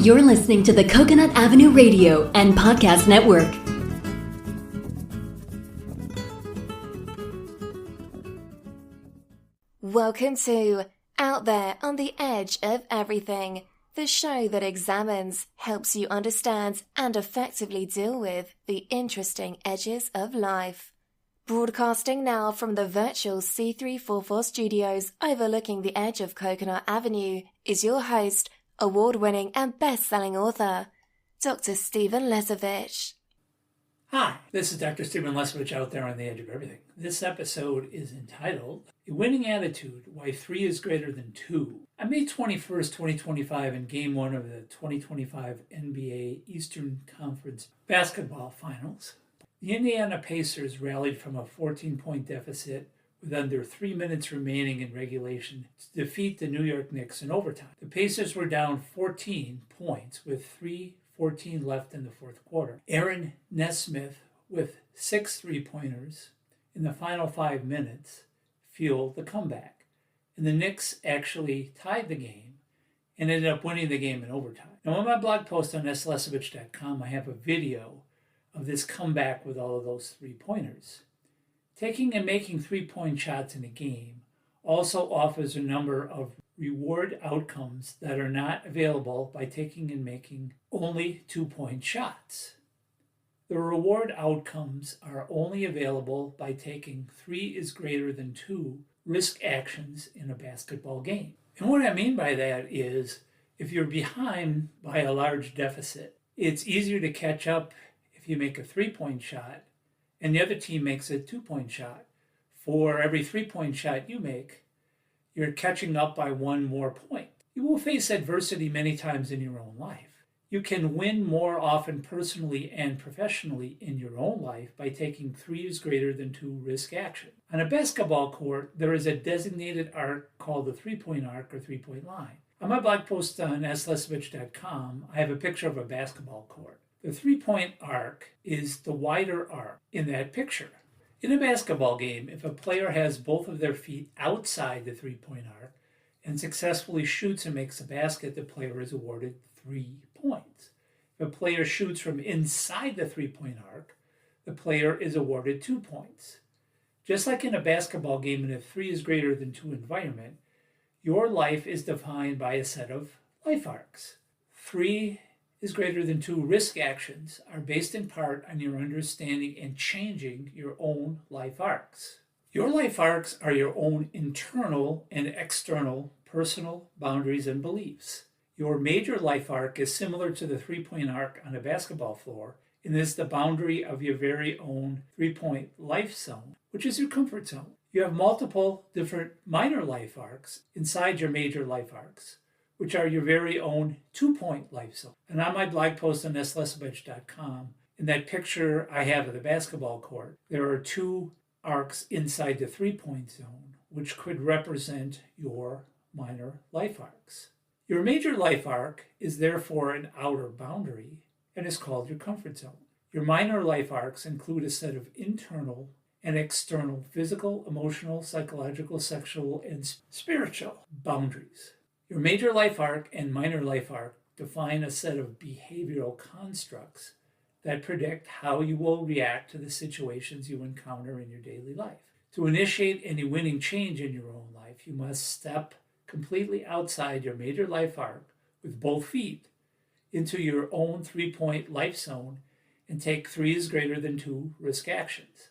You're listening to the Coconut Avenue Radio and Podcast Network. Welcome to Out There on the Edge of Everything, the show that examines, helps you understand, and effectively deal with the interesting edges of life. Broadcasting now from the virtual C344 studios overlooking the edge of Coconut Avenue is your host, award-winning and best-selling author, Dr. Stephen Lesavich. Hi, this is Dr. Stephen Lesavich out there on the edge of everything. This episode is entitled, A Winning Attitude, Why 3 is Greater Than 2. On May 21st, 2025, in Game 1 of the 2025 NBA Eastern Conference Basketball Finals, the Indiana Pacers rallied from a 14-point deficit with under 3 minutes remaining in regulation to defeat the New York Knicks in overtime. The Pacers were down 14 points with 3:14 left in the fourth quarter. Aaron Nesmith, with 6 3-pointers in the final 5 minutes, fueled the comeback. And the Knicks actually tied the game and ended up winning the game in overtime. Now, on my blog post on lesavich.com, I have a video of this comeback with all of those 3-pointers. Taking and making 3-point shots in a game also offers a number of reward outcomes that are not available by taking and making only 2-point shots. The reward outcomes are only available by taking 3 is greater than 2 risk actions in a basketball game. And what I mean by that is, if you're behind by a large deficit, it's easier to catch up if you make a 3-point shot and the other team makes a 2-point shot. For every 3-point shot you make, you're catching up by 1 more point. You will face adversity many times in your own life. You can win more often personally and professionally in your own life by taking 3 is greater than 2 risk action. On a basketball court, there is a designated arc called the 3-point arc or 3-point line. On my blog post on slesavich.com, I have a picture of a basketball court. The 3-point arc is the wider arc in that picture. In a basketball game, if a player has both of their feet outside the 3-point arc and successfully shoots and makes a basket, the player is awarded 3 points. If a player shoots from inside the 3-point arc, the player is awarded 2 points. Just like in a basketball game in a 3 is greater than 2 environment, your life is defined by a set of life arcs. 3 is greater than 2 risk actions are based in part on your understanding and changing your own life arcs. Your life arcs are your own internal and external personal boundaries and beliefs. Your major life arc is similar to the 3-point arc on a basketball floor and is the boundary of your very own 3-point life zone, which is your comfort zone. You have multiple different minor life arcs inside your major life arcs, which are your very own 2-point life zone. And on my blog post on lesavich.com, in that picture I have of the basketball court, there are 2 arcs inside the 3-point zone, which could represent your minor life arcs. Your major life arc is therefore an outer boundary and is called your comfort zone. Your minor life arcs include a set of internal and external physical, emotional, psychological, sexual, and spiritual boundaries. Your major life arc and minor life arc define a set of behavioral constructs that predict how you will react to the situations you encounter in your daily life. To initiate any winning change in your own life, you must step completely outside your major life arc with both feet into your own 3-point life zone and take 3 is greater than 2 risk actions.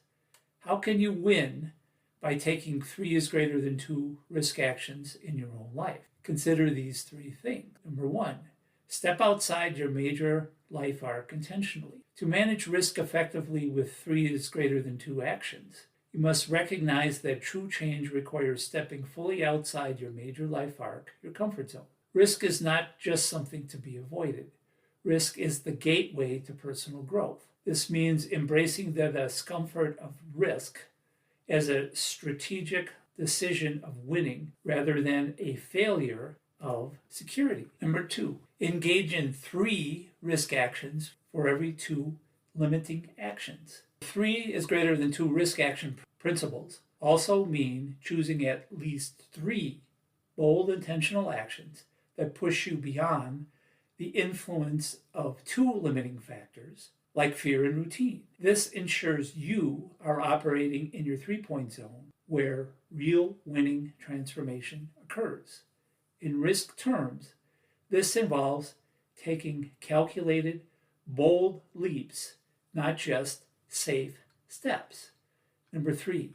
How can you win by taking 3 is greater than 2 risk actions in your own life? Consider these 3 things. Number 1, step outside your major life arc intentionally. To manage risk effectively with 3 is greater than 2 actions, you must recognize that true change requires stepping fully outside your major life arc, your comfort zone. Risk is not just something to be avoided. Risk is the gateway to personal growth. This means embracing the discomfort of risk as a strategic decision of winning rather than a failure of security. Number 2, engage in 3 risk actions for every 2 limiting actions. 3 is greater than 2 risk action principles also mean choosing at least 3 bold intentional actions that push you beyond the influence of two limiting factors, like fear and routine. This ensures you are operating in your 3-point zone where real winning transformation occurs. In risk terms, this involves taking calculated, bold leaps, not just safe steps. Number 3,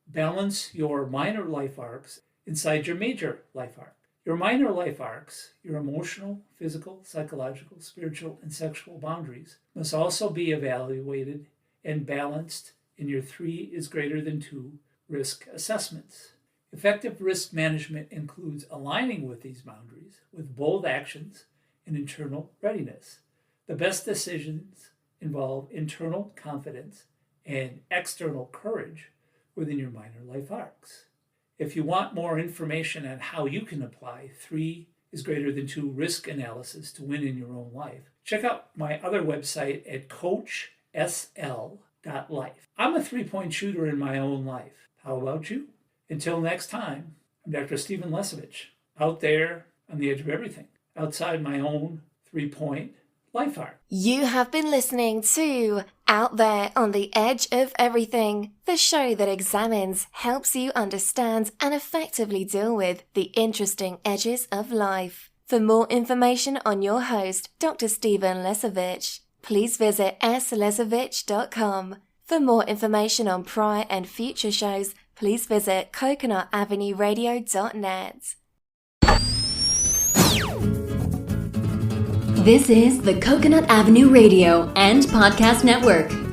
balance your minor life arcs inside your major life arc. Your minor life arcs, your emotional, physical, psychological, spiritual, and sexual boundaries, must also be evaluated and balanced in your 3 is greater than 2 risk assessments. Effective risk management includes aligning with these boundaries with bold actions and internal readiness. The best decisions involve internal confidence and external courage within your minor life arcs. If you want more information on how you can apply 3 is greater than 2 risk analysis to win in your own life, check out my other website at coachsl.life. I'm a 3-point shooter in my own life. How about you? Until next time, I'm Dr. Stephen Lesavich, out there on the edge of everything, outside my own 3-point life arc. You have been listening to Out There on the Edge of Everything, the show that examines, helps you understand, and effectively deal with the interesting edges of life. For more information on your host, Dr. Stephen Lesavich, please visit slesavich.com. For more information on prior and future shows, please visit coconutavenueradio.net. This is the Coconut Avenue Radio and Podcast Network.